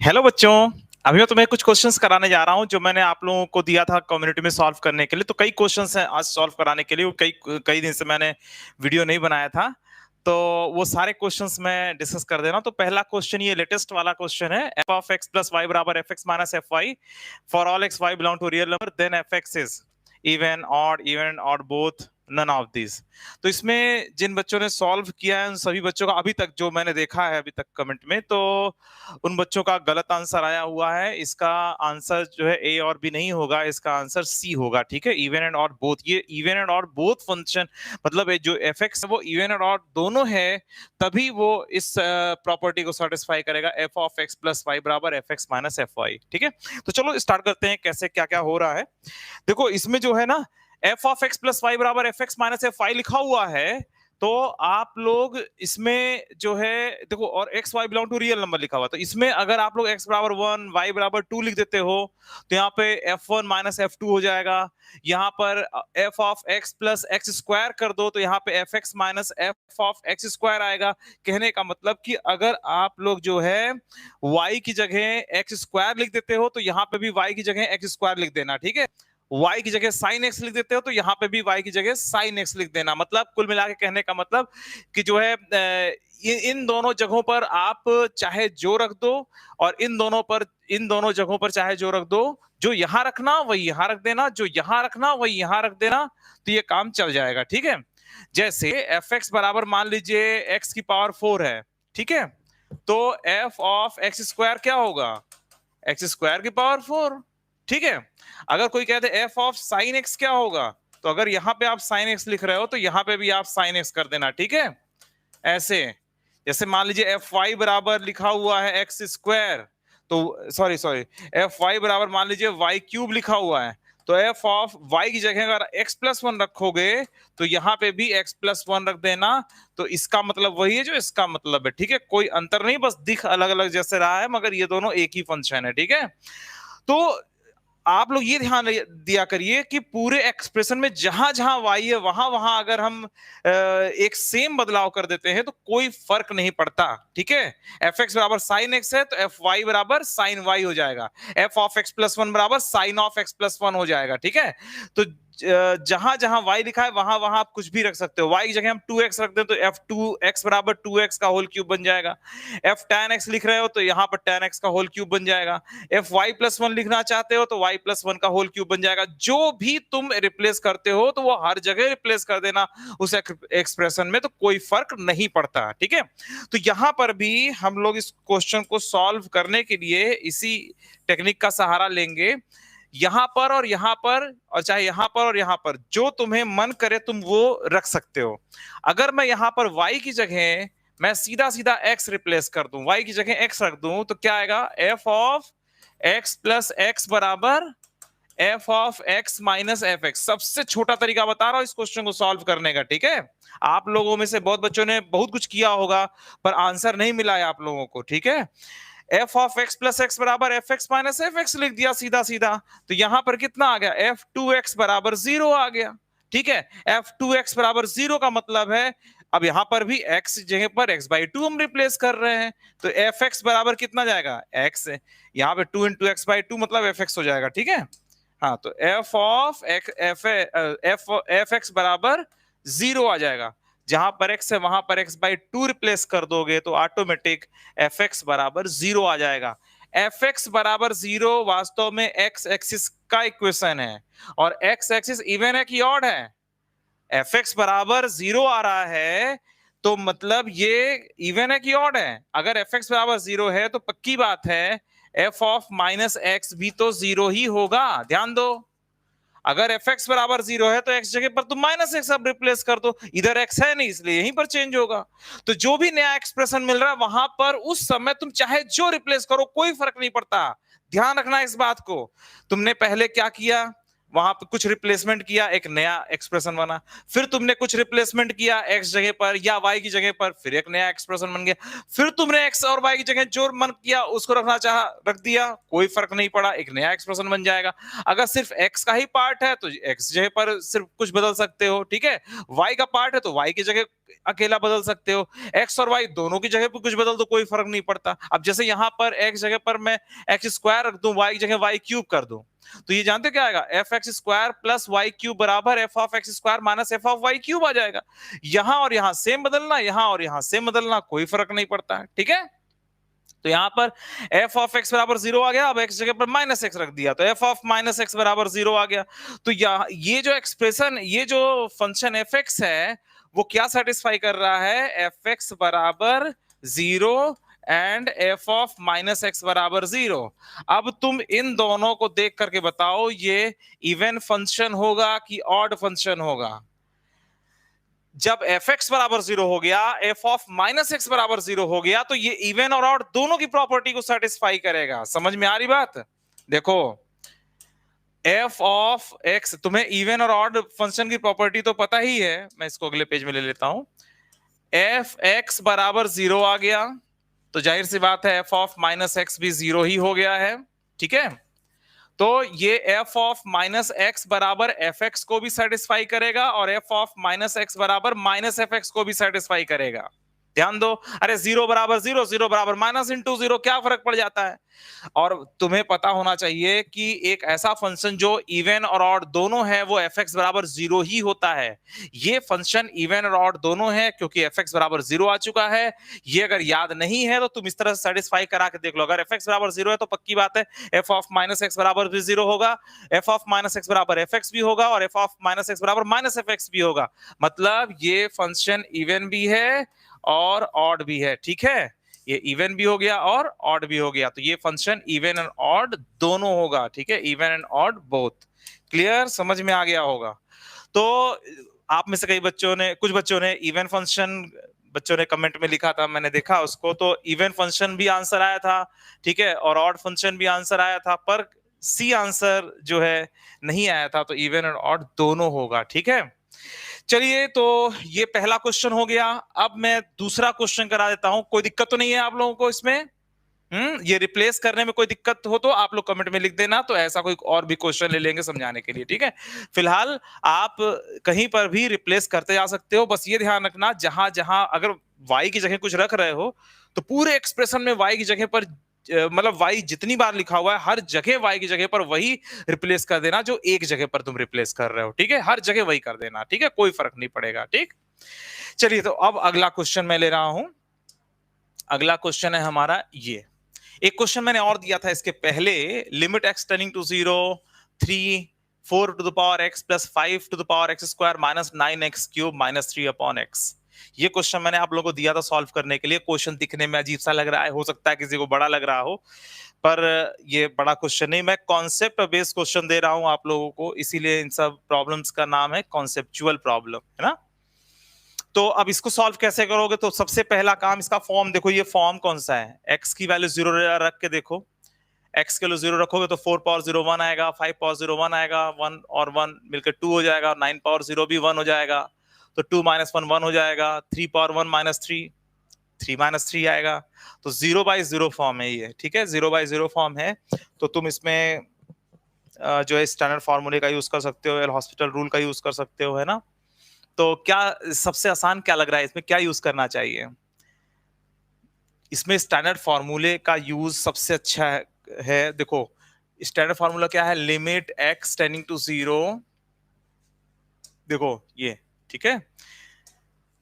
Hello बच्चों। अभी मैं तुम्हें कुछ क्वेश्चंस कराने जा रहा हूं जो मैंने आप लोगों को दिया था कम्युनिटी में सॉल्व करने के लिए। तो कई क्वेश्चंस हैं आज सॉल्व कराने के लिए, वो कई कई दिन से मैंने वीडियो नहीं बनाया था, तो वो सारे क्वेश्चंस मैं डिस्कस कर दे रहा हूं। तो पहला क्वेश्चन ये लेटेस्ट वाला क्वेश्चन है, f of x plus y बराबर f x minus f y for all x y belong to real number then f x is even odd both none of this. तो इसमें जिन बच्चों ने solve किया है उन सभी बच्चों का अभी तक जो मैंने देखा है अभी तक कमेंट में, तो उन बच्चों का गलत आंसर आया हुआ है। इसका आंसर जो है ए और बी नहीं होगा, इसका आंसर सी होगा। ठीक है, इवन एंड ऑड बोथ, ये even and odd both function मतलब जो एफ एक्स है वो इवन एंड ऑड दोनों है, तभी वो इस प्रॉपर्टी को सेटिस्फाई करेगा, f of x plus y बराबर f x minus f y. ठीक है, तो चलो स्टार्ट करते हैं कैसे क्या क्या हो रहा है। देखो इसमें जो है ना, f of x plus y बराबर f x minus f y लिखा हुआ है, तो आप लोग इसमें जो है देखो, और x y belong to real number लिखा हुआ, तो इसमें अगर आप लोग एक्स बराबर 1 वाई बराबर 2 लिख देते हो तो यहाँ पे f1 माइनस f2 हो जाएगा। यहाँ पर f of x plus x square कर दो तो यहाँ पे fx minus f of x square आएगा। कहने का मतलब कि अगर आप लोग जो है y की जगह एक्स स्क्वायर लिख देते हो तो यहाँ पे भी y की जगह एक्स स्क्वायर लिख देना। ठीक है, y की जगह साइन x लिख देते हो तो यहाँ पे भी y की जगह साइन x लिख देना। मतलब कुल मिला के कहने का मतलब कि जो है इन दोनों जगहों पर आप चाहे जो रख दो, और इन दोनों जगहों पर चाहे जो रख दो, जो यहां रखना वही यहां रख देना, जो यहां रखना वही यहां रख देना, तो ये काम चल जाएगा। ठीक है, जैसे एफ एक्स बराबर मान लीजिए एक्स की पावर 4 है। ठीक है, तो एफ ऑफ एक्स स्क्वायर क्या होगा, एक्स स्क्वायर की पावर 4। ठीक है, अगर कोई कहते एफ ऑफ साइन एक्स क्या होगा, तो अगर यहां पे आप साइन एक्स लिख रहे हो तो यहां पे भी आप साइन एक्स कर देना। ठीक है, ऐसे जैसे मान लीजिए एफ वाई बराबर लिखा हुआ है एक्स स्क्वायर, तो सॉरी एफ वाई बराबर मान लीजिए वाई क्यूब लिखा हुआ है, तो एफ ऑफ वाई की जगह अगर एक्स प्लस वन रखोगे तो यहाँ पे भी एक्स प्लस वन रख देना। तो इसका मतलब वही है जो इसका मतलब है। ठीक है, कोई अंतर नहीं, बस दिख अलग अलग जैसे रहा है मगर ये दोनों एक ही फंक्शन है। ठीक है, तो आप लोग ये ध्यान दिया करिए कि पूरे एक्सप्रेशन में जहां जहां वाई है वहां वहां अगर हम एक सेम बदलाव कर देते हैं तो कोई फर्क नहीं पड़ता। ठीक है, एफ एक्स बराबर साइन एक्स है तो एफ वाई बराबर साइन वाई हो जाएगा, f of x plus one बराबर sine of x plus one हो जाएगा। ठीक है, तो जहां जहां y लिखा है वहां वहां आप कुछ भी रख सकते हो। y की जगह हम 2x रख दें तो f2x बराबर 2x का होल क्यूब बन जाएगा। f tan x लिख रहे हो तो यहाँ पर tan x का होल क्यूब बन जाएगा। fy प्लस वन लिखना चाहते हो तो y प्लस वन का होल क्यूब बन जाएगा। जो भी तुम रिप्लेस करते हो तो वो हर जगह रिप्लेस कर देना उस एक्सप्रेशन में, तो कोई फर्क नहीं पड़ता। ठीक है, तो यहां पर भी हम लोग इस क्वेश्चन को सॉल्व करने के लिए इसी टेक्निक का सहारा लेंगे। यहां पर और यहां पर, और चाहे यहां पर और यहां पर, जो तुम्हें मन करे तुम वो रख सकते हो। अगर मैं यहां पर y की जगह मैं सीधा सीधा x रिप्लेस कर दूं, y की जगह x रख दूं, तो क्या आएगा, f of x plus x बराबर f of x minus f x. सबसे छोटा तरीका बता रहा हूं इस क्वेश्चन को सॉल्व करने का। ठीक है, आप लोगों में से बहुत बच्चों ने बहुत कुछ किया होगा पर आंसर नहीं मिला है आप लोगों को। ठीक है, f of x plus x बराबर f x minus f x लिख दिया सीधा सीधा, तो यहां पर कितना आ गया, एफ टू एक्स बराबर 0 आ गया। ठीक है, एफ टू एक्स बराबर 0 का मतलब है अब यहां पर भी x जगह पर x बाई टू हम रिप्लेस कर रहे हैं, तो एफ एक्स बराबर कितना जाएगा, x। यहाँ पे 2 इंटू एक्स बाई टू मतलब एफ एक्स हो जाएगा। ठीक है, हाँ, तो एफ ऑफ एफ एक्स बराबर 0 आ जाएगा। जहां पर x है वहां पर x बाई टू रिप्लेस कर दोगे तो ऑटोमेटिक एफ एक्स बराबर 0 आ जाएगा। एफ एक्स बराबर 0 वास्तव में x एक्सिस का इक्वेशन है, और x एक्सिस इवन है कि ऑड है। एफ एक्स बराबर 0 आ रहा है तो मतलब ये इवन है कि ऑड है। अगर एफ एक्स बराबर 0 है तो पक्की बात है एफ ऑफ माइनस एक्स भी तो 0 ही होगा। ध्यान दो, अगर एफ एक्स बराबर 0 है तो एक्स जगह पर तुम माइनस एक्स अब रिप्लेस कर दो, इधर एक्स है नहीं इसलिए यहीं पर चेंज होगा। तो जो भी नया एक्सप्रेशन मिल रहा है वहां पर उस समय तुम चाहे जो रिप्लेस करो कोई फर्क नहीं पड़ता। ध्यान रखना इस बात को। तुमने पहले क्या किया, वहां पे कुछ रिप्लेसमेंट किया, एक नया एक्सप्रेशन बना। फिर तुमने कुछ रिप्लेसमेंट किया एक्स जगह पर या वाई की जगह पर, फिर एक नया एक्सप्रेशन बन गया। फिर तुमने एक्स और वाई की जगह जो मन किया उसको रखना चाहा, रख दिया, कोई फर्क नहीं पड़ा, एक नया एक्सप्रेशन बन जाएगा। अगर सिर्फ एक्स का ही पार्ट है तो एक्स जगह पर सिर्फ कुछ बदल सकते हो, ठीक है। वाई का पार्ट है तो वाई की जगह अकेला बदल सकते हो। एक्स और वाई दोनों की जगह पर कुछ बदल दो, कोई फर्क नहीं पड़ता। अब जैसे यहां पर एक्स जगह पर मैं एक्स स्क्वायर रख दूं, वाई की जगह वाई क्यूब कर दूं, तो ये जानते क्या आएगा, f x square plus y cube बराबर f of x square minus f of y cube आ जाएगा। यहां और यहां सेम बदलना, यहां और यहां सेम बदलना, कोई फर्क नहीं पड़ता है, ठीक है। तो यहां पर एफ ऑफ एक्स बराबर 0 आ गया, अब एक्स जगह पर माइनस एक्स रख दिया तो एफ ऑफ माइनस एक्स बराबर 0 आ गया। तो ये जो एक्सप्रेशन, ये जो फंक्शन एफ एक्स है वो क्या सेटिस्फाई कर रहा है, एफ एक्स बराबर 0 and F of minus x बराबर 0। अब तुम इन दोनों को देख करके बताओ ये इवन फंक्शन होगा कि ऑड फंक्शन होगा। जब एफ एक्स बराबर 0 हो गया, एफ ऑफ माइनस एक्स बराबर 0 हो गया, तो ये इवन और ऑड दोनों की प्रॉपर्टी को सेटिस्फाई करेगा। समझ में आ रही बात? देखो एफ ऑफ एक्स, तुम्हें इवन और ऑड फंक्शन की प्रॉपर्टी तो पता ही है, मैं इसको अगले पेज में ले लेता हूं। एफ एक्स बराबर 0 आ गया तो जाहिर सी बात है एफ ऑफ माइनस एक्स भी 0 ही हो गया है, ठीक है। तो ये एफ ऑफ माइनस एक्स बराबर एफ एक्स को भी सेटिस्फाई करेगा और एफ ऑफ माइनस एक्स बराबर माइनस एफ एक्स को भी सेटिस्फाई करेगा। ध्यान दो, अरे 0 बराबर 0, 0 बराबर माइनस इंटू 0, क्या फर्क पड़ जाता है। और तुम्हें पता होना चाहिए कि एक ऐसा फंक्शन जो इवन और ऑड दोनों है वो एफ एक्स बराबर 0 ही होता है। ये फंक्शन इवन और ऑड दोनों है क्योंकि एफ एक्स बराबर 0 आ चुका है। ये अगर याद नहीं है तो तुम इस तरह से सेटिस्फाई करा के देख लो। अगर एफ एक्स बराबर 0 है तो पक्की बात है एफ ऑफ माइनस एक्स बराबर भी 0 होगा, एफ ऑफ माइनस एक्स बराबर एफ एक्स भी होगा और एफ ऑफ माइनस एक्स बराबर माइनस एफ एक्स भी होगा। मतलब ये फंक्शन इवन भी है और ऑड भी है, ठीक है। ये इवन भी हो गया और ऑड भी हो गया, तो ये फंक्शन इवन एंड ऑड दोनों होगा, ठीक है। Even and odd both. Clear, समझ में आ गया होगा। तो आप में से कई बच्चों ने, कुछ बच्चों ने इवन फंक्शन, बच्चों ने कमेंट में लिखा था, मैंने देखा उसको, तो इवन फंक्शन भी आंसर आया था, ठीक है, और ऑड फंक्शन भी आंसर आया था, पर सी आंसर जो है नहीं आया था। तो इवन एंड ऑड दोनों होगा, ठीक है। चलिए, तो ये पहला क्वेश्चन हो गया। अब मैं दूसरा क्वेश्चन करा देता हूं। कोई दिक्कत तो नहीं है आप लोगों को इसमें? ये रिप्लेस करने में कोई दिक्कत हो तो आप लोग कमेंट में लिख देना, तो ऐसा कोई और भी क्वेश्चन ले लेंगे समझाने के लिए, ठीक है। फिलहाल आप कहीं पर भी रिप्लेस करते जा सकते हो, बस ये ध्यान रखना जहां जहां अगर वाई की जगह कुछ रख रहे हो तो पूरे एक्सप्रेशन में वाई की जगह पर मतलब वाई जितनी बार लिखा हुआ है हर जगह वाई की जगह पर वही रिप्लेस कर देना जो एक जगह पर तुम रिप्लेस कर रहे हो, ठीक है। हर जगह वही कर देना, ठीक है, कोई फर्क नहीं पड़ेगा, ठीक। चलिए, तो अब अगला क्वेश्चन मैं ले रहा हूं। अगला क्वेश्चन है हमारा ये। एक क्वेश्चन मैंने और दिया था इसके पहले, limit x tending to 0, 3 4 to the power x plus 5 to the power x square minus 9x cube minus 3 upon x। ये क्वेश्चन मैंने आप लोगों को दिया था सॉल्व करने के लिए। क्वेश्चन दिखने में अजीब सा लग रहा है, हो सकता है किसी को बड़ा लग रहा हो, पर ये बड़ा क्वेश्चन नहीं, मैं कॉन्सेप्ट बेस्ड क्वेश्चन दे रहा हूं आप लोगों को, इसीलिए इन सब प्रॉब्लम्स का नाम है कॉन्सेप्चुअल प्रॉब्लम, है ना। तो अब इसको सॉल्व कैसे करोगे, तो सबसे पहला काम, इसका फॉर्म देखो, ये फॉर्म कौन सा है, x की वैल्यू 0 रख के देखो। x के लिए 0 रखोगे तो 4 पावर 0 1 आएगा, 5 पावर 0 1 आएगा, 1 और 1 मिलकर 2 हो जाएगा, 9 पावर 0 भी 1 हो जाएगा, तो 2 माइनस 1 1 हो जाएगा, 3 पावर 1 माइनस 3 3 माइनस 3 आएगा। तो 0 बाई 0 फॉर्म है ये, ठीक है, 0 बाई 0 फॉर्म है। तो तुम इसमें जो है स्टैंडर्ड फॉर्मूले का यूज कर सकते हो, एल हॉस्पिटल रूल का यूज कर सकते हो, है ना। तो क्या सबसे आसान क्या लग रहा है, इसमें क्या यूज करना चाहिए? इसमें स्टैंडर्ड फॉर्मूले का यूज सबसे अच्छा है। देखो स्टैंडर्ड फॉर्मूला क्या है, लिमिट एक्स टेंडिंग टू 0, देखो ये, ठीक है,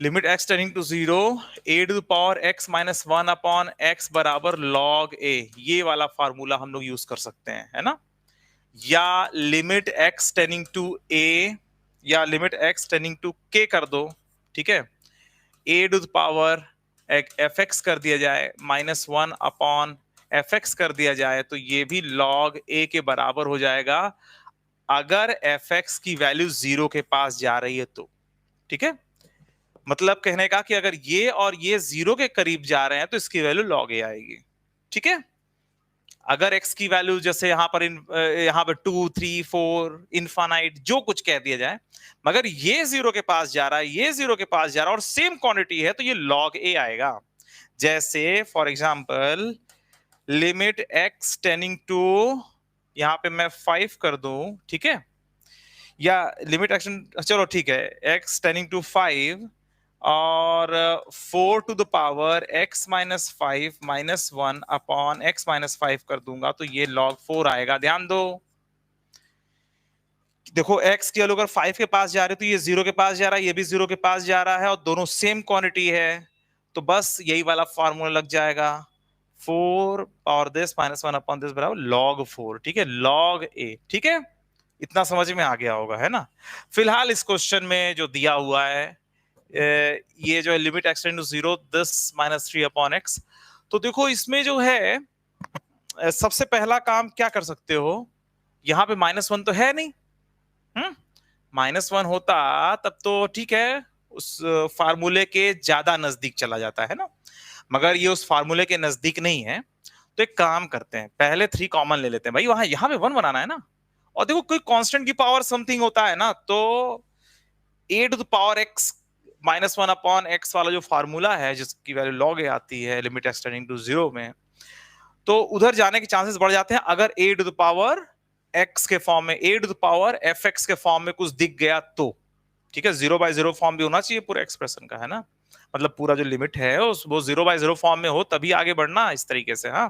limit x tending to 0 a to the power x minus 1 upon x बराबर लॉग ए, ये वाला फार्मूला हम लोग यूज कर सकते हैं, है ना। या लिमिट एक्स टेंडिंग टू ए या लिमिट एक्स टेंडिंग टू के कर दो, ठीक है, a to the power f x कर दिया जाए माइनस 1 अपॉन एफ एक्स कर दिया जाए, तो ये भी लॉग ए के बराबर हो जाएगा अगर एफ एक्स की वैल्यू 0 के पास जा रही है तो, ठीक है। मतलब कहने का कि अगर ये और ये 0 के करीब जा रहे हैं तो इसकी वैल्यू लॉग ए आएगी, ठीक है। अगर x की वैल्यू जैसे यहाँ पर यहाँ पे 2, 3, 4 इनफाइनाइट जो कुछ कह दिया जाए, मगर ये 0 के पास जा रहा है, ये 0 के पास जा रहा है और सेम क्वांटिटी है, तो ये log a आएगा। जैसे for example limit x tending to, यहां पे मैं 5 कर दूं, ठीक है, या लिमिट एक्शन, चलो ठीक है, x टेंडिंग टू 5 और 4 to the power x minus 5 minus 1 upon x minus 5 कर दूंगा, तो ये log 4 आएगा। ध्यान दो, देखो x की वैल्यू अगर 5 के पास जा रही है तो ये 0 के पास जा रहा है, ये भी 0 के पास जा रहा है और दोनों सेम क्वांटिटी है, तो बस यही वाला फार्मूला लग जाएगा, 4 power this minus 1 upon this बराबर log 4, ठीक है, log a, ठीक है, इतना समझ में आ गया होगा, है ना। फिलहाल इस क्वेश्चन में जो दिया हुआ है ये जो है limit x tend to 0 this minus 3 upon x, तो देखो इसमें जो है सबसे पहला काम क्या कर सकते हो, यहाँ पे -1 तो है नहीं, -1 होता तब तो ठीक है, उस फार्मूले के ज्यादा नजदीक चला जाता है ना, मगर ये उस फार्मूले के नजदीक नहीं है, तो एक काम करते हैं, पहले 3 कॉमन ले लेते हैं भाई, वहां यहाँ पे 1 बनाना है ना, और देखो कोई कांस्टेंट की पावर समथिंग होता है ना, तो a to the power x minus 1 upon x वाला जो फार्मूला है जिसकी वैल्यू log a आती है लिमिट x टेंडिंग टू 0 में, तो उधर जाने के चांसेस बढ़ जाते हैं अगर a to the power x के फॉर्म में, a to the power fx के फॉर्म में कुछ दिख गया तो, ठीक है, 0/0 फॉर्म भी होना चाहिए पूरे एक्सप्रेशन का, है ना, मतलब पूरा जो लिमिट है वो 0/0 फॉर्म में हो तभी आगे बढ़ना इस तरीके से। हाँ,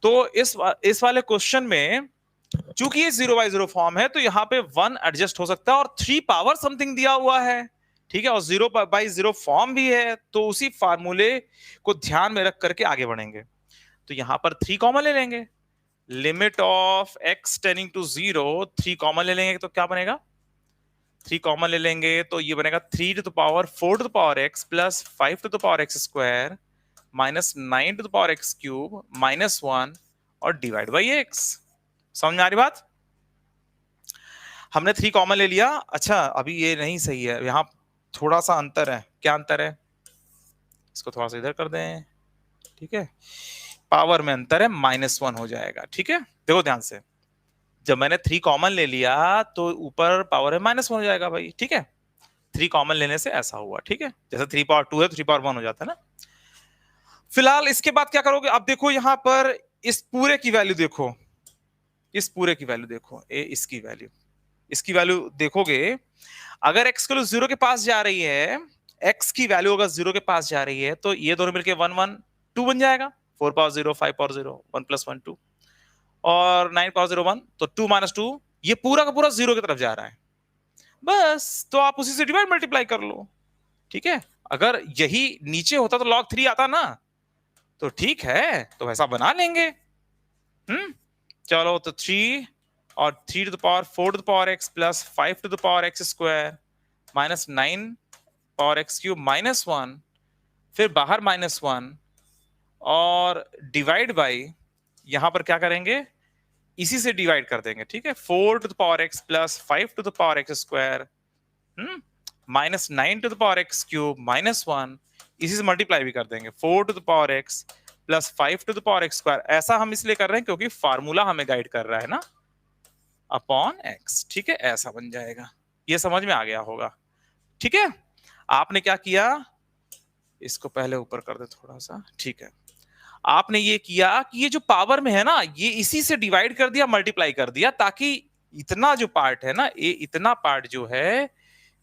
तो इस वाले क्वेश्चन में चूंकि ये 0/0 फॉर्म है तो यहाँ पे 1 एडजस्ट हो सकता है और 3 पावर समथिंग दिया हुआ है, ठीक है, और 0/0 फॉर्म भी है, तो उसी फार्मूले को ध्यान में रख करके आगे बढ़ेंगे। तो यहाँ पर 3 कॉमन ले लेंगे, limit of x tending to 0, 3 common ले लेंगे तो क्या बनेगा, 3 कॉमन ले लेंगे तो ये बनेगा 3 to the power 4 to the power x plus 5 to the power x square minus 9 to the power x cube minus 1 और डिवाइड बाई x। समझ में आ रही बात, हमने 3 कॉमन ले लिया। अच्छा अभी ये नहीं सही है, यहां थोड़ा सा अंतर है, क्या अंतर है, इसको थोड़ा सा इधर कर दें, ठीक है, पावर में अंतर है, -1 हो जाएगा, ठीक है, देखो ध्यान से, जब मैंने 3 कॉमन ले लिया तो ऊपर पावर है -1 हो जाएगा भाई, ठीक है, 3 कॉमन लेने से ऐसा हुआ, ठीक है, जैसे 3 पावर 2 है तो 3 पावर 1 हो जाता है ना। फिलहाल इसके बाद क्या करोगे, अब देखो यहां पर इस पूरे की वैल्यू देखो, इस पूरे की वैल्यू देखो, इसकी वैल्यू देखोगे, अगर x की वैल्यू 0 के पास जा रही है, x की वैल्यू अगर 0 के पास जा रही है तो ये दोनों मिलके 1 1 2 बन जाएगा, 4 पावर 0 5 पावर 0 1 + 1 2 और 9 पावर 0 1, तो 2 - 2 ये पूरा का पूरा 0 की तरफ जा रहा है, बस तो आप उसी से डिवाइड मल्टीप्लाई कर लो, ठीक है, अगर यही नीचे होता तो log 3 आता ना, तो ठीक है, तो वैसा बना लेंगे। चलो तो 3 और 3 to the power 4 to the power x plus 5 to the power x square minus 9 power x cube minus 1, फिर बाहर -1 और डिवाइड बाई, यहां पर क्या करेंगे, इसी से डिवाइड कर देंगे, ठीक है, 4 to the power x plus 5 to the power x square minus 9 to the power x cube minus 1, इसी से मल्टीप्लाई भी कर देंगे, 4 to the power x plus 5 to the power x square, ऐसा हम इसलिए कर रहे हैं क्योंकि फार्मूला हमें गाइड कर रहा है ना, अपॉन x, ठीक है, ऐसा बन जाएगा, ये समझ में आ गया होगा, ठीक है। आपने क्या किया, इसको पहले ऊपर कर दे थोड़ा सा, ठीक है, आपने ये किया कि ये जो पावर में है ना, ये इसी से डिवाइड कर दिया, मल्टीप्लाई कर दिया, ताकि इतना जो पार्ट है ना, ये इतना पार्ट जो है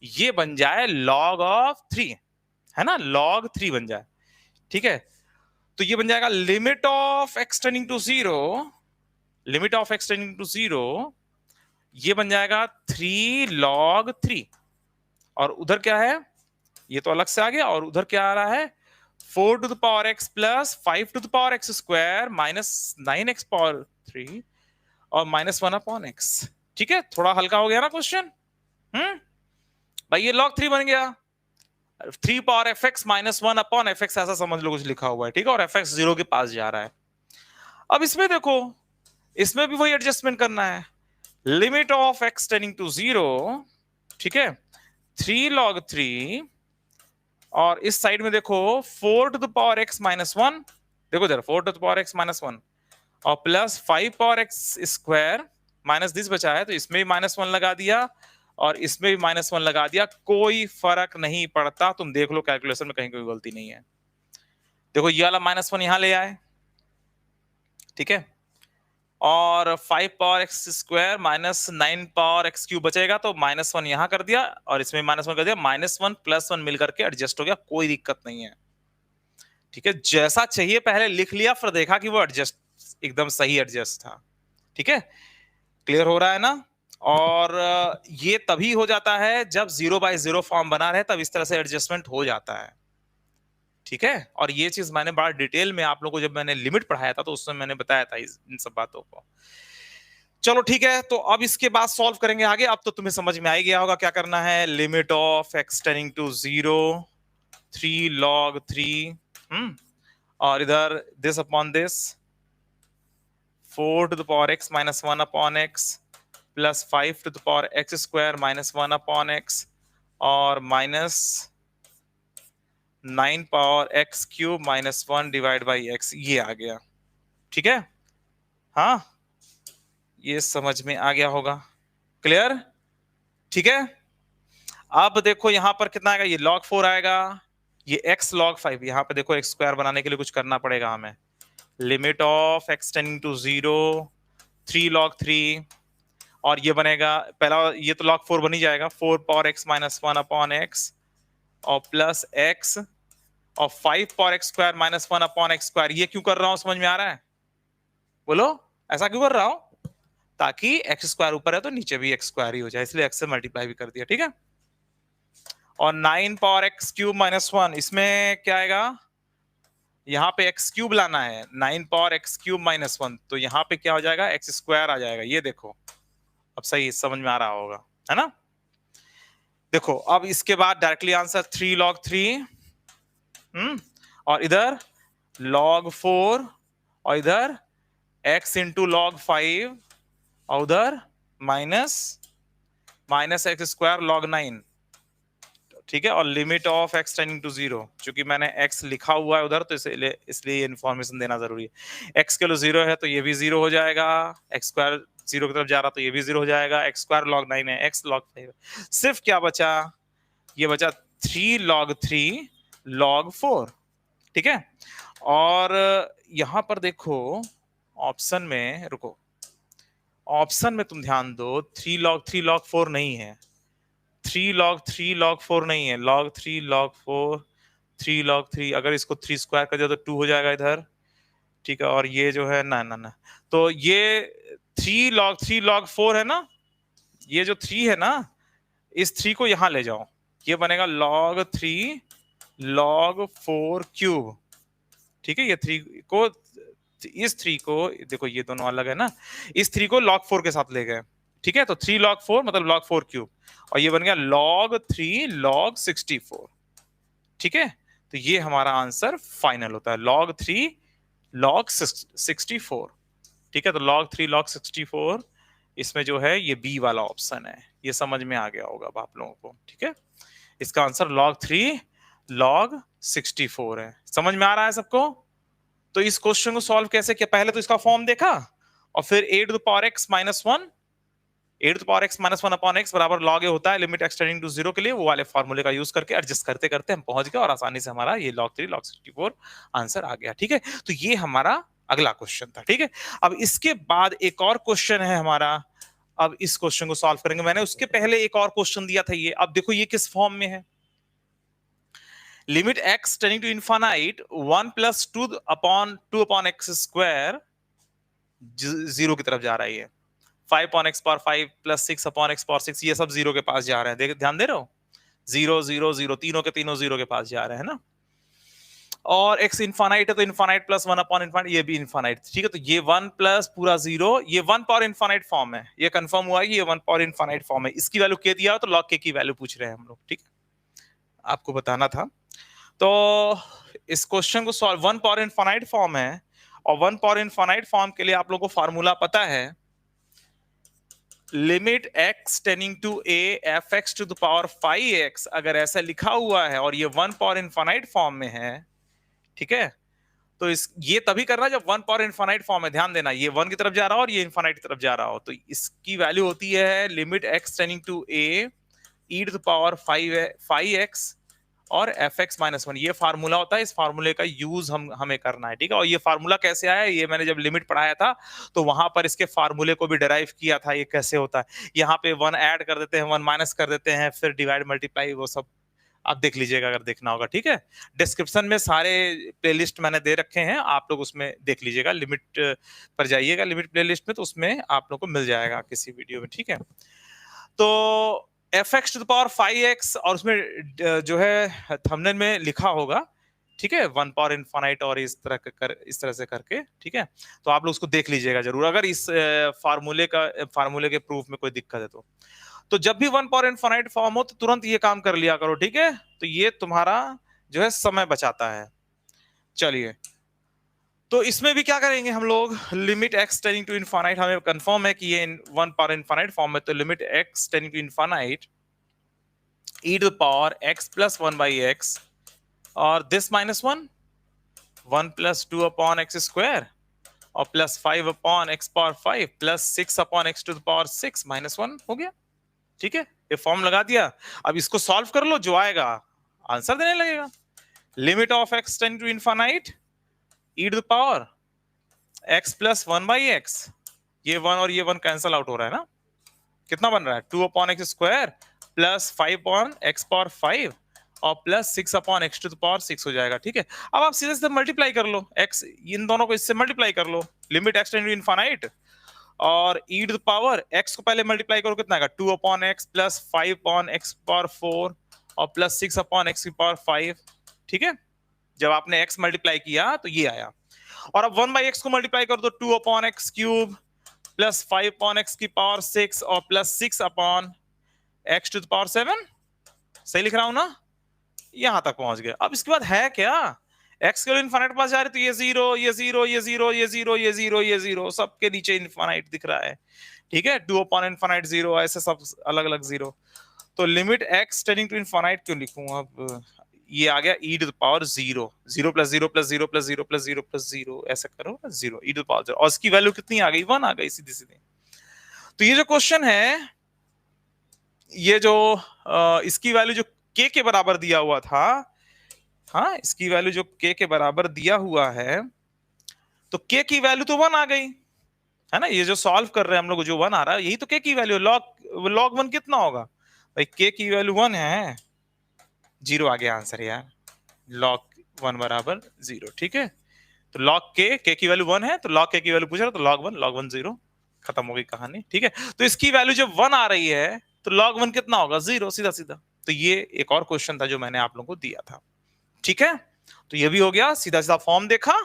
ये बन जाए log ऑफ 3, है ना, log 3 बन जाए, ठीक है, तो ये बन जाएगा limit of x tending to 0, limit of x tending to 0, ये बन जाएगा 3 log 3, और उधर क्या है, ये तो अलग से आ गया, और उधर क्या आ रहा है, 4 to the power x plus 5 to the power x square minus 9x power 3 और -1 अपॉन x, ठीक है, थोड़ा हल्का हो गया ना क्वेश्चन, भाई ये log 3 बन गया, 3 पावर fx -1 अपॉन fx, ऐसा समझ लो कुछ लिखा हुआ है, ठीक है, और fx 0 के पास जा रहा है। अब इसमें देखो, इसमें भी वही एडजस्टमेंट करना है, limit of x tending to 0, ठीक है, 3 log 3, और इस साइड में देखो 4 टू द पावर x -1, देखो जरा 4 टू द पावर x -1 और plus 5 power x square minus this बचा है, तो इसमें भी -1 लगा दिया और इसमें भी -1 लगा दिया, कोई फर्क नहीं पड़ता। तुम देख लो कैलकुलेशन में कहीं कोई गलती नहीं है। देखो ये वाला -1 यहां ले आए, ठीक है, और 5 power x square minus 9 power x cube बचेगा, तो -1 यहां कर दिया और इसमें -1 कर दिया, -1 + 1 मिलकर के एडजस्ट हो गया, कोई दिक्कत नहीं है। ठीक है, जैसा चाहिए पहले लिख लिया, फिर देखा कि वो एडजस्ट एकदम सही एडजस्ट था। ठीक है, क्लियर हो रहा है ना? और ये तभी हो जाता है जब 0/0 फॉर्म बना रहे, तब इस तरह से एडजस्टमेंट हो जाता है। ठीक है, और ये चीज मैंने बड़ा डिटेल में आप लोगों को जब मैंने लिमिट पढ़ाया था तो उसमें मैंने बताया था इन सब बातों को। चलो ठीक है, तो अब इसके बाद सॉल्व करेंगे आगे। अब तो तुम्हें समझ में आ ही गया होगा क्या करना है। Limit of x tending to 0 3 log 3 और इधर this upon this 4 to the power x minus 1 upon x plus 5 to the power x square minus 1 upon x और minus 9 power x cube minus 1 divide by x, ये आ गया। ठीक है, हाँ ये समझ में आ गया होगा, क्लियर? ठीक है, अब देखो यहां पर कितना आएगा, ये log 4 आएगा, ये x log 5, यहां पे देखो x स्क्वायर बनाने के लिए कुछ करना पड़ेगा हमें। Limit of x tending to 0 3 log 3 और ये बनेगा, पहला ये तो log 4 बन ही जाएगा, 4 power x minus 1 upon x और प्लस x और 5 power x square minus 1 upon x square. ये क्यों कर रहा हूं, समझ में आ रहा है? बोलो, ऐसा क्यों कर रहा हूं? ताकि x स्क्वायर ऊपर है तो नीचे भी x स्क्वायर ही हो जाए, इसलिए x से मल्टीप्लाई भी कर दिया। ठीक है, और 9 पावर x क्यूब माइनस 1, इसमें क्या आएगा, यहाँ पे x क्यूब लाना है, 9 पावर x क्यूब माइनस 1, तो यहाँ पे क्या हो जाएगा, x स्क्वायर आ जाएगा। ये देखो अब सही समझ में आ रहा होगा, है ना? देखो अब इसके बाद डायरेक्टली आंसर 3 log 3 और इधर log 4 और इधर x इंटू log 5 और उधर माइनस एक्स स्क्वायर log 9। ठीक है, और limit of x tending to 0, क्योंकि मैंने x लिखा हुआ है उधर तो इसलिए ये इन्फॉर्मेशन देना जरूरी है। x के लिए 0 है तो ये भी 0 हो जाएगा, x स्क्वायर 0 की तरफ जा रहा तो ये भी 0 हो जाएगा, x स्क्वायर log 9 है, x log 5 है। सिर्फ क्या बचा, ये बचा 3 log 3 log 4। ठीक है, और यहां पर देखो ऑप्शन में, रुको, ऑप्शन में तुम ध्यान दो, 3 log 4 नहीं है, 3 log 4 नहीं है, log 3 log 4 3 log 3, अगर इसको 3 स्क्वायर कर दिया तो 2 हो जाएगा इधर। ठीक है, और ये जो है ना ना ना, तो ये 3 log 4 है ना, ये जो 3 है ना, इस 3 को यहां ले जाओ, ये बनेगा log 3 log 4 क्यूब। ठीक है, ये 3 को, इस 3 को देखो, ये दोनों अलग है ना, इस 3 को log 4 के साथ ले गए। ठीक है, तो 3 log 4 मतलब log 4 क्यूब, और ये बन गया log 3 log 64। ठीक है, तो ये हमारा आंसर फाइनल होता है, log 3 log 64। ठीक है, तो log 3 log 64 इसमें जो है ये बी वाला ऑप्शन है। ये समझ में आ गया होगा अब आप लोगों को। ठीक है, इसका आंसर log 3 log 64 है। समझ में आ रहा है सबको? तो इस क्वेश्चन को सॉल्व कैसे किया, पहले तो इसका फॉर्म देखा और फिर a to the power x minus 1, a to the power x minus 1 upon x बराबर log a होता है लिमिट x टेंडिंग टू 0 के लिए, वो वाले फॉर्मूले का यूज करके एडजस्ट करते करते हम पहुंच गए और आसानी से हमारा ये log 3 log 64 आंसर आ गया। ठीक है, तो ये हमारा अगला क्वेश्चन था। ठीक है, अब इसके बाद एक और क्वेश्चन है हमारा, अब इस क्वेश्चन को सॉल्व करेंगे। मैंने उसके पहले एक और क्वेश्चन दिया था, ये अब देखो ये किस फॉर्म में है, limit x tending to infinite 1 + 2 upon x square 0 की तरफ जा रही है, 5 upon x power 5 plus 6 upon x power 6, ये सब 0 के पास जा रहे हैं। ध्यान दे रहे हो, 0 0 0, तीनों के तीनों 0 के पास जा रहे हैं ना, और x इनफाइनाइट है तो इनफाइनाइट प्लस 1 अपॉन इनफाइनाइट, ये भी इनफाइनाइट। ठीक है, तो ये 1 प्लस पूरा 0, ये 1 पावर इनफाइनाइट फॉर्म है, ये कंफर्म हुआ कि ये 1 पावर इनफाइनाइट फॉर्म है। इसकी वैल्यू के दिया हो तो log k की वैल्यू पूछ रहे हैं हम लोग। ठीक है, आपको बताना था। तो इस क्वेश्चन को सॉल्व, 1 पावर इनफाइनाइट फॉर्म है और 1 पावर इनफाइनाइट फॉर्म के लिए आप लोगों को फार्मूला पता है, limit x tending to a f(x to the power 5x) अगर ऐसा लिखा हुआ है और ये 1 पावर इनफाइनाइट फॉर्म में है, ठीक है, तो इस ये तभी करना जब 1 पावर इनफाइनाइट फॉर्म है, ध्यान देना, ये 1 की तरफ जा रहा हो और ये इनफाइनाइट की तरफ जा रहा हो, तो इसकी वैल्यू होती है limit x tending to a e to the power 5x और fx माइनस 1। ये फार्मूला होता है, इस फार्मूले का यूज हमें करना है, ठीक है। और ये फार्मूला कैसे आया, ये मैंने जब लिमिट पढ़ाया था तो वहां पर इसके फार्मूले को भी डिराइव किया था, ये कैसे होता है। यहाँ पे 1 ऐड कर देते हैं, 1 माइनस कर देते हैं, फिर डिवाइड मल्टीप्लाई, वो सब आप देख लीजिएगा अगर देखना होगा, ठीक है। डिस्क्रिप्शन में सारे प्लेलिस्ट मैंने दे रखे हैं, आप लोग उसमें देख लीजिएगा, लिमिट पर जाइएगा लिमिट प्लेलिस्ट में, तो उसमें आप लोग को मिल जाएगा किसी वीडियो में, ठीक है। तो fx to the power 5x और उसमें जो है थंबनेल में लिखा होगा, ठीक है, 1 पावर इनफाइनाइट और इस तरह से करके, ठीक है। तो आप लोग उसको देख लीजिएगा जरूर, अगर इस फार्मूले के प्रूफ में कोई दिक्कत है तो जब भी 1 पावर इनफाइनाइट फॉर्म हो तो तुरंत ये काम कर लिया करो, ठीक है। तो ये तुम्हारा जो है समय बचाता है। चलिए, तो इसमें भी क्या करेंगे हम लोग, limit x tending to infinite, हमें कंफर्म है कि ये 1 पावर इनफाइनाइट फॉर्म है, तो limit x tending to infinite e to the power x plus 1 by x और this minus 1 plus 2 upon x square और plus 5 upon x power 5 plus 6 upon x to the power 6 minus 1 हो गया, ठीक है। ये form लगा दिया, अब इसको सॉल्व कर लो, जो आएगा आंसर देने लगेगा। Limit of x tending to infinite e to the power x plus 1 by x, ये 1 और ये 1 कैंसल आउट हो रहा है ना, कितना बन रहा है 2 upon x square plus 5 upon x power 5 और plus 6 upon x to the power 6 हो जाएगा, ठीक है। अब आप सीधे सीधे मल्टीप्लाई कर लो, x इन दोनों को इससे मल्टीप्लाई कर लो, limit x tending to infinite और e to the power x को पहले मल्टीप्लाई करो, कितना आएगा 2 upon x plus 5 upon x power 4 और प्लस 6 अपॉन x की पावर 5, ठीक है। जब आपने x मल्टीप्लाई किया तो ये आया, और अब 1 बाई x को मल्टीप्लाई कर दो, 2 upon x cube plus 5 upon x की पावर 6 और plus 6 upon x to the power 7, सही लिख रहा हूं ना, यहां तक पहुंच गए। अब इसके बाद है क्या, x के इनफाइनाइट पास जा रहे तो ये 0 ये 0 ये 0 ये 0 ये 0 ये 0 सबके नीचे इनफाइनाइट दिख रहा है, ठीक है। 2 अपॉन इनफाइनाइट 0, ऐसे सब अलग अलग 0। तो limit x tending to infinite क्यों लिखूं, अब ये आ गया e to the power 0, 0 plus 0 plus 0 plus 0 plus 0 plus 0, ऐसा करो ना 0 e टू द पावर 0, और इसकी वैल्यू कितनी आ गई 1 आ गई सीधी सीधी। तो ये जो क्वेश्चन है, ये जो इसकी वैल्यू जो k के बराबर दिया हुआ था, हाँ इसकी वैल्यू जो k के बराबर दिया हुआ है, तो k की वैल्यू तो 1 आ गई है ना, ये जो सॉल्व कर रहे हैं हम लोग, जो 1 आ रहा है यही तो k की वैल्यू, log 1 कितना होगा भाई, k की वैल्यू 1 है, 0 आ गया आंसर यार, log 1 बराबर 0, ठीक है। तो log k की वैल्यू 1 है, तो log k की वैल्यू पूछ रहा, तो log 1 0, खत्म हो गई कहानी, ठीक है। तो इसकी वैल्यू जब 1 आ रही है तो log 1 कितना होगा 0, सीधा सीधा। तो ये एक और क्वेश्चन था जो मैंने आप लोगों को दिया था, ठीक है। तो ये भी हो गया, सीधा सीधा फॉर्म देखा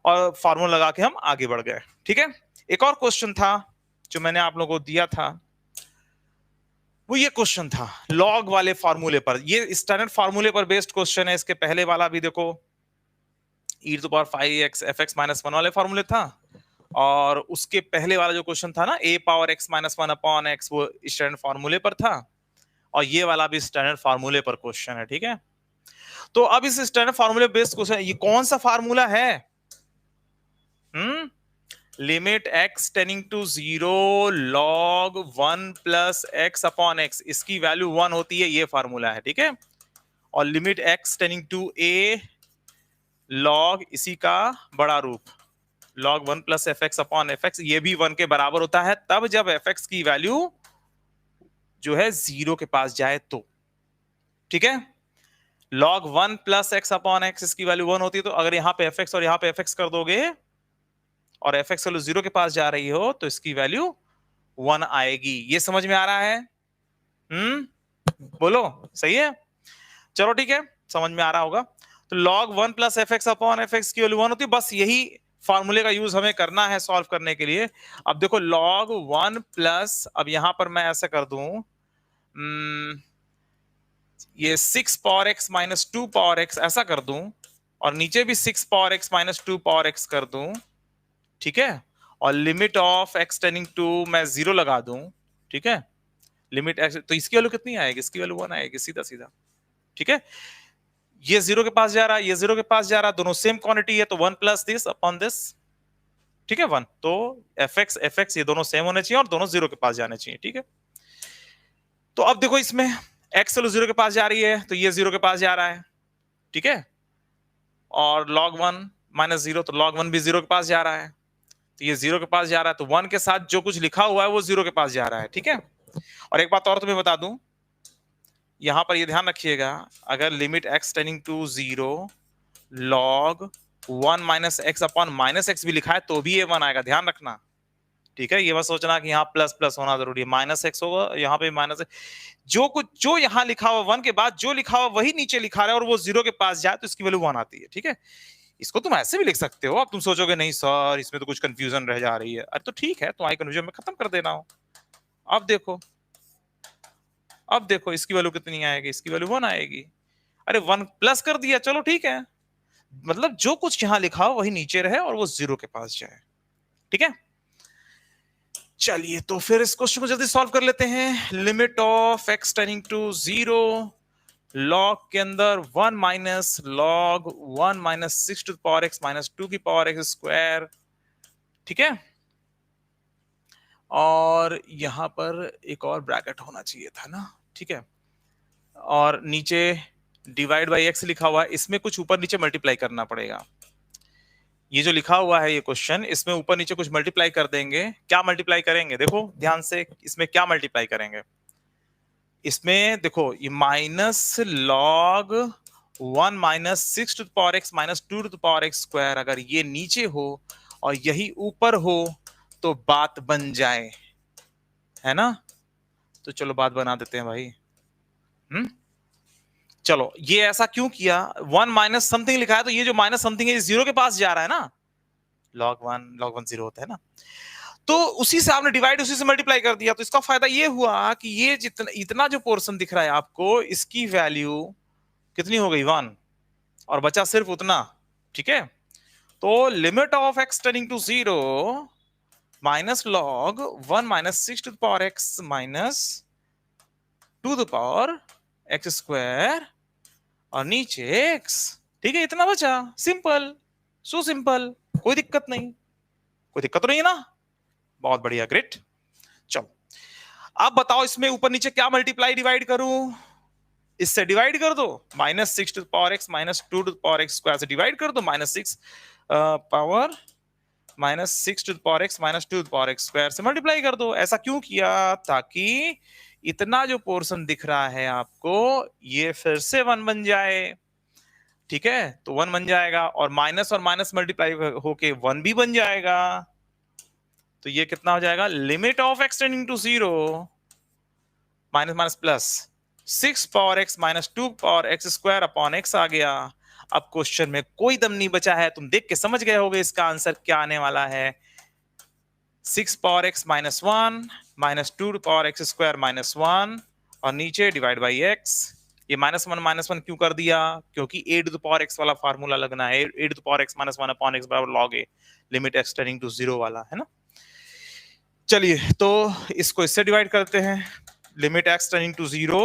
और फार्मूला लगा के हम आगे बढ़ गए, ठीक है। एक और क्वेश्चन था जो मैंने आप लोगों को दिया था, वो ये क्वेश्चन था लॉग वाले फार्मूले पर, ये स्टैंडर्ड फार्मूले पर बेस्ड क्वेश्चन है। इसके पहले वाला भी देखो, e to the power 5x fx minus 1 वाले फार्मूले था, और उसके पहले वाला जो क्वेश्चन था ना a power x minus 1 upon x, वो स्टैंडर्ड फार्मूले पर था, और ये वाला भी स्टैंडर्ड फार्मूले पर क्वेश्चन है, ठीक है। तो अब इस स्टैंडर्ड फार्मूले बेस्ड क्वेश्चन, ये कौन सा फार्मूला है, limit x tending to 0 log 1 plus x upon x, इसकी वैल्यू 1 होती है, ये फार्मूला है, ठीक है। और limit x tending to a log, इसी का बड़ा रूप log 1 plus fx upon fx, ये भी 1 के बराबर होता है तब जब fx की वैल्यू जो है 0 के पास जाए तो, ठीक है। log 1 plus x upon x, इसकी वैल्यू 1 होती है, तो अगर यहां पे fx और यहां पे fx कर दोगे और fx वैल्यू 0 के पास जा रही हो तो इसकी वैल्यू 1 आएगी। ये समझ में आ रहा है, बोलो सही है, चलो ठीक है, समझ में आ रहा होगा। तो log 1 plus fx upon fx की वैल्यू 1 होती है, बस यही फॉर्मूले का यूज हमें करना है सॉल्व करने के लिए। अब देखो log 1 प्लस, अब यहां पर मैं ऐसा कर दूं, ये 6 power x minus 2 power x ऐसा कर दूं, और नीचे भी 6 power x minus 2 power x कर दूं, ठीक है। और limit of x tending to मैं 0 लगा दूं, ठीक है। लिमिट x, तो इसकी वैल्यू कितनी आएगी, इसकी वैल्यू 1 आएगी, सीधा सीधा, ठीक है। ये 0 के पास जा रहा है, ये 0 के पास जा रहा है, दोनों सेम क्वांटिटी है, तो 1 प्लस दिस अपॉन दिस, ठीक है 1। तो fx ये दोनों सेम होने चाहिए और दोनों 0 के पास जाने चाहिए, ठीक है। तो अब देखो इसमें x वैल्यू 0 के पास जा रही है, तो ये 0 के पास जा रहा है, ठीक है। और log 1 माइनस 0, तो log 1 भी 0 के पास जा रहा है, तो ये 0 के पास जा रहा है, तो 1 के साथ जो कुछ लिखा हुआ है वो 0 के पास जा रहा है, ठीक है। और एक बात और तुम्हें बता दूं, यहां पर ये ध्यान रखिएगा, अगर limit x tending to 0 log 1 minus x upon minus x भी लिखा है तो भी ये 1 आएगा, ध्यान रखना, ठीक है। ये बस सोचना कि यहाँ प्लस प्लस होना जरूरी है, माइनस एक्स होगा यहाँ पे माइनस, जो कुछ जो यहाँ लिखा हुआ 1 के बाद जो लिखा हुआ वही नीचे लिखा रहा है और वो 0 के पास जाए तो इसकी वैल्यू 1 आती है, ठीक है। इसको तुम ऐसे भी लिख सकते हो, अब तुम सोचोगे नहीं सर इसमें तो कुछ कंफ्यूजन रह जा रही है, अरे तो ठीक है, तुम्हारी कंफ्यूजन में खत्म कर देना हो। अब देखो, अब देखो इसकी वैल्यू कितनी आएगी, इसकी वैल्यू 1 आएगी। अरे 1 प्लस कर दिया, चलो ठीक है, मतलब जो कुछ यहां लिखा हो वही नीचे रहे और वो 0 के पास जाए, ठीक है। चलिए तो फिर इस क्वेश्चन को जल्दी सॉल्व कर लेते हैं। Limit of x tending to 0 log के अंदर 1 minus log 1 minus 6 to the power x minus 2 की पावर x स्क्वायर, ठीक है। और यहां पर एक और ब्रैकेट होना चाहिए था ना, ठीक है। और नीचे डिवाइड बाई x लिखा हुआ है, इसमें कुछ ऊपर नीचे मल्टीप्लाई करना पड़ेगा। ये जो लिखा हुआ है ये क्वेश्चन, इसमें ऊपर नीचे कुछ मल्टीप्लाई कर देंगे। क्या मल्टीप्लाई करेंगे, देखो ध्यान से, इसमें क्या मल्टीप्लाई करेंगे। इसमें देखो ये minus log 1 minus 6 to the power x minus 2 to the power x square, अगर ये नीचे हो और यही ऊपर हो तो बात बन जाए, है ना। तो चलो बात बना देते हैं भाई। चलो ये ऐसा क्यों किया, 1 माइनस समथिंग लिखा है तो ये जो माइनस समथिंग है 0 के पास जा रहा है ना, log 1 0 होता है ना, तो उसी से आपने डिवाइड उसी से मल्टीप्लाई कर दिया। तो इसका फायदा ये हुआ कि ये जितना इतना जो पोर्शन दिख रहा है आपको, इसकी वैल्यू कितनी हो गई 1, और बचा सिर्फ उतना, ठीक है। तो limit of x tending to 0 minus log 1 minus 6 to the power x minus 2 the power x square और नीचे x, ठीक है। इतना बचा, सिंपल, सो सिंपल, कोई दिक्कत नहीं, कोई दिक्कत तो नहीं है ना, बहुत बढ़िया, ग्रेट। चलो अब बताओ इसमें ऊपर नीचे क्या मल्टीप्लाई डिवाइड करूं, इससे डिवाइड कर दो, minus 6 to the power x minus 2 to the power x square से डिवाइड कर दो, minus 6 power minus 6 to the power x minus 2 to the power x square से मल्टीप्लाई कर दो। ऐसा क्यों किया, ताकि इतना जो पोर्शन दिख रहा है आपको ये फिर से 1 बन जाए, ठीक है। तो 1 बन जाएगा और माइनस मल्टीप्लाई होके 1 भी बन जाएगा। तो ये कितना हो जाएगा, limit of x tending to 0 minus minus plus 6 power x minus 2 power x square upon x आ गया। अब क्वेश्चन में कोई दम नहीं बचा है, तुम देख के समझ गए होगे इसका आंसर क्या आने वाला है, 6 power x minus 1 minus 2 power x square minus 1 और नीचे डिवाइड बाई x। ये माइनस वन क्यों कर दिया, क्योंकि a to the power x वाला फार्मूला लगना है, a to the power x minus 1 upon x बराबर log a, limit x tending to 0 वाला, है ना। चलिए तो इसको इससे डिवाइड करते हैं, limit x tending to 0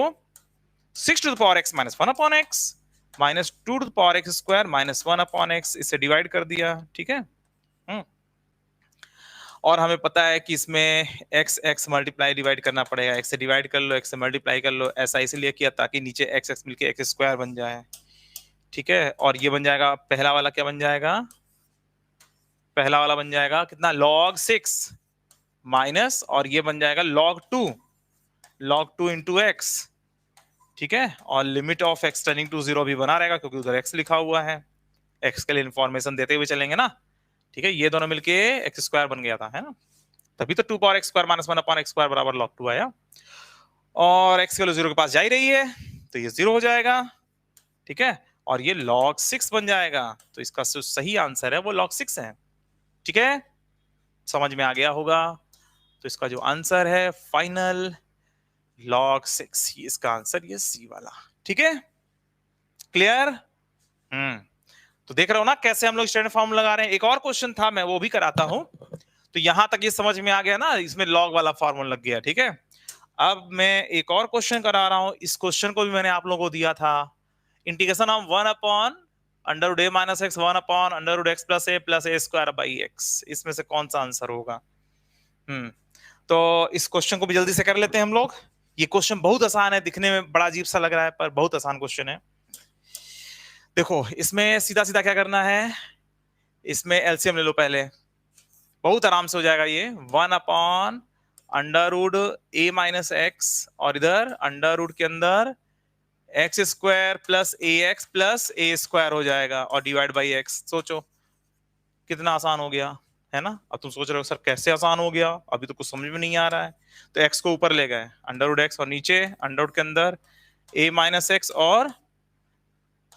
6 to the power x minus 1 upon x minus 2 to the power x square minus 1 upon x, इससे डिवाइड कर दिया, ठीक है। और हमें पता है कि इसमें x मल्टीप्लाई डिवाइड करना पड़ेगा, x से डिवाइड कर लो, x से मल्टीप्लाई कर लो, ऐसा इसलिए किया ताकि नीचे x मिलके x स्क्वायर बन जाए, ठीक है। और ये बन जाएगा, पहला वाला क्या बन जाएगा, पहला वाला बन जाएगा कितना, log 6 माइनस, और ये बन जाएगा log 2 इंटू x, ठीक है। और limit of x tending to 0 भी बना रहेगा क्योंकि उधर x लिखा हुआ है, x के लिए इंफॉर्मेशन देते हुए चलेंगे ना, ठीक है। ये दोनों मिलके x स्क्वायर बन गया था, है ना, तभी तो 2 power x square minus 1 upon x square बराबर log 2 आया। और x की वैल्यू 0 के पास जा ही रही है तो ये 0 हो जाएगा, ठीक है। और ये log 6 बन जाएगा, तो इसका जो सही आंसर है वो log 6 है, ठीक है। समझ में आ गया होगा, तो इसका जो आंसर है फाइनल log 6, ये इसका आंसर, ये सी वाला, ठीक है। क्लियर, तो देख रहे हो ना कैसे हम लोग स्टैंडर्ड फॉर्म लगा रहे हैं। एक और क्वेश्चन था, मैं वो भी कराता हूं। तो यहां तक ये समझ में आ गया ना, इसमें लॉग वाला फॉर्मूला लग गया, ठीक है। अब मैं एक और क्वेश्चन करा रहा हूं, इस क्वेश्चन को भी मैंने आप लोगों को दिया था, integration of 1 upon under root a minus x 1 upon under root x plus a square by x, इसमें से कौन सा आंसर होगा? तो इस क्वेश्चन को भी जल्दी से कर लेते हैं हम लोग। ये क्वेश्चन बहुत आसान है, दिखने में बड़ा अजीब सा लग रहा है पर बहुत आसान क्वेश्चन है। देखो इसमें सीधा सीधा क्या करना है, इसमें एलसीएम ले लो पहले, बहुत आराम से हो जाएगा ये। 1 upon under root a minus x और इधर अंडर रूट के अंदर x square plus a square हो जाएगा और डिवाइड बाई एक्स। सोचो कितना आसान हो गया है ना। अब तुम सोच रहे हो सर कैसे आसान हो गया, अभी तो कुछ समझ में नहीं आ रहा है। तो एक्स को ऊपर ले गए अंडर रूट एक्स और नीचे अंडर रूट के अंदर ए माइनस एक्स और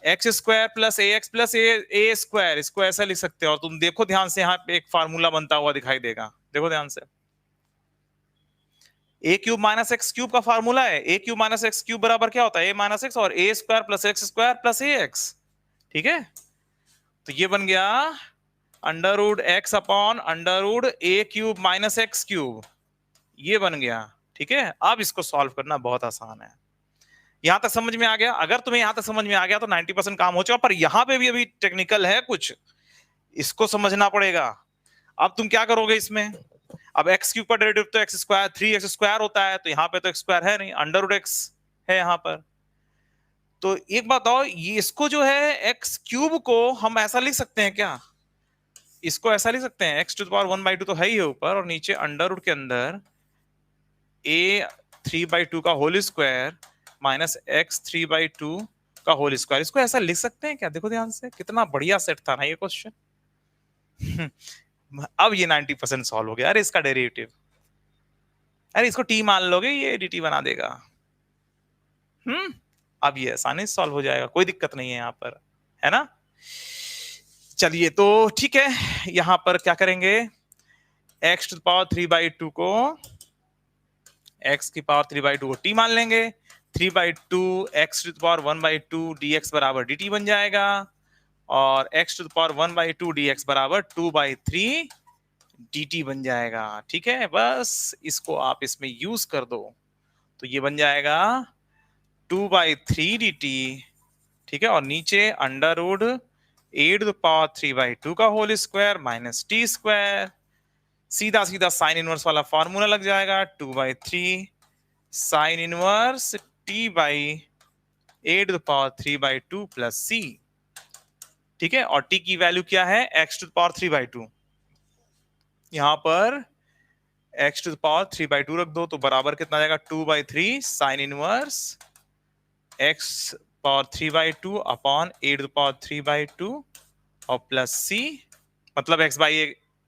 x square plus a square, इसको ऐसा लिख सकते हो। और तुम देखो ध्यान से, यहाँ पे एक फार्मूला बनता हुआ दिखाई देगा, देखो ध्यान से। A cube minus x cube का फार्मूला है, a cube minus x cube बराबर क्या होता है, ए माइनस एक्स और a square plus a x. ठीक है, तो ये बन गया under root x upon under root a cube minus x cube, ये बन गया। ठीक है, अब इसको सॉल्व करना बहुत आसान है। यहां तक समझ में आ गया? अगर तुम्हें यहां तक समझ में आ गया तो 90% काम हो चुका। पर यहां पे भी अभी टेक्निकल है कुछ, इसको समझना पड़ेगा। अब तुम क्या करोगे इसमें, अब एक्स क्यूब का डेरिवेटिव तो एक्स स्क्वायर 3x स्क्वायर होता है, तो यहां पे तो एक्स स्क्वायर है नहीं, अंडर रूट एक्स है यहां पर। तो एक बात और, ये इसको जो है एक्स क्यूब को हम ऐसा लिख सकते हैं क्या, इसको ऐसा लिख सकते हैं, एक्स टू द पावर 1/2 तो है ही है ऊपर, और नीचे अंडर रूट के अंदर ए 3/2 का होल स्क्वायर माइनस एक्स 3/2 का होल स्क्वायर, इसको ऐसा लिख सकते हैं क्या? देखो ध्यान से, कितना बढ़िया सेट था ना ये क्वेश्चन। अब ये 90% सॉल्व हो गया। अरे इसका डेरिवेटिव, अरे इसको टी मान लोगे, ये dt बना देगा। अब ये आसानी से सॉल्व हो जाएगा, कोई दिक्कत नहीं है यहाँ पर, है ना। चलिए तो ठीक है, यहां पर क्या करेंगे, x टू द पावर 3/2 को, x की पावर 3/2 को t मान लेंगे। 3/2 x to the power 1/2 dx बराबर dt बन जाएगा, और x to the power 1/2 dx बराबर 2/3 dt बन जाएगा। ठीक है, बस इसको आप इसमें यूज कर दो, तो ये बन जाएगा 2/3 dt। ठीक है, और नीचे under root a to the power 3/2 का whole square minus t square, सीधा सीधा साइन इनवर्स वाला फॉर्मूला लग जाएगा, 2/3 sine inverse t by a to the power 3/2 plus c. ठीक है, और टी की वैल्यू क्या है, एक्स टू द पावर 3/2, यहां पर एक्स टू द पावर 3/2 रख दो, तो बराबर कितना आ जाएगा, 2/3 sine inverse x power 3/2 upon a to the power 3/2 और प्लस सी, मतलब एक्स बाई ए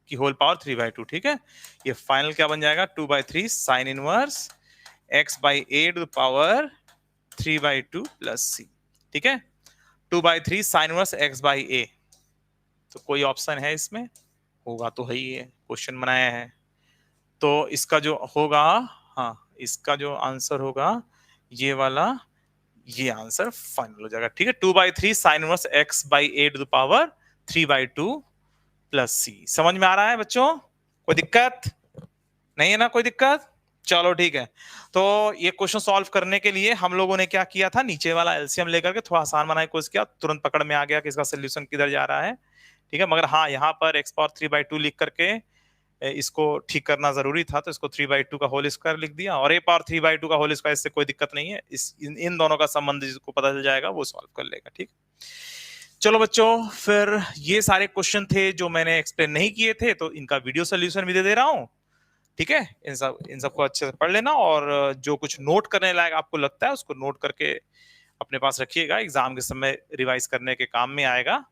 की होल पावर 3/2। ठीक है, ये फाइनल क्या बन जाएगा, 2/3 sine inverse x by a to the power 3/2 plus c. ठीक है, 2/3 sine inverse x by a, तो कोई ऑप्शन है इसमें, होगा तो है ही है, क्वेश्चन बनाया है। तो इसका जो होगा, हाँ इसका जो आंसर होगा ये वाला, ये आंसर फाइनल हो जाएगा। ठीक है, 2/3 sine inverse x by a to the power 3/2 plus c. समझ में आ रहा है बच्चों, कोई दिक्कत नहीं है ना, कोई दिक्कत? चलो ठीक है, तो ये क्वेश्चन सॉल्व करने के लिए हम लोगों ने क्या किया था, नीचे वाला एलसीएम लेकर के थोड़ा आसान बनाने की कोशिश किया, तुरंत पकड़ में आ गया कि इसका सोल्यूशन किधर जा रहा है। ठीक है, मगर हाँ यहाँ पर एक्स पावर 3/2 लिख करके इसको ठीक करना जरूरी था, तो इसको 3/2 का होल स्क्वायर लिख दिया, और ए पावर 3/2 का होल स्क्वायर, इससे कोई दिक्कत नहीं है, इन दोनों का संबंध जिसको पता चल जाएगा वो सॉल्व कर लेगा। ठीक, चलो बच्चों, फिर ये सारे क्वेश्चन थे जो मैंने एक्सप्लेन नहीं किए थे, तो इनका वीडियो सोल्यूशन भी दे रहा हूँ। ठीक है, इन सबको अच्छे से पढ़ लेना, और जो कुछ नोट करने लायक आपको लगता है उसको नोट करके अपने पास रखिएगा, एग्जाम के समय रिवाइज करने के काम में आएगा,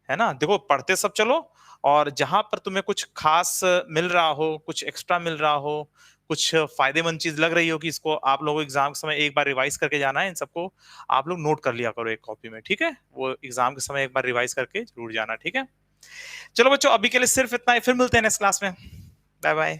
है ना। देखो पढ़ते सब चलो, और जहां पर तुम्हें कुछ खास मिल रहा हो, कुछ एक्स्ट्रा मिल रहा हो, कुछ फायदेमंद चीज लग रही हो कि इसको आप लोगों को एग्जाम के समय एक बार रिवाइज करके जाना है, इन सबको आप लोग नोट कर लिया करो एक कॉपी में। ठीक है, वो एग्जाम के समय एक बार रिवाइज करके जरूर जाना। ठीक है, चलो बच्चों, अभी के लिए सिर्फ इतना ही, फिर मिलते हैं नेक्स्ट क्लास में। Bye bye.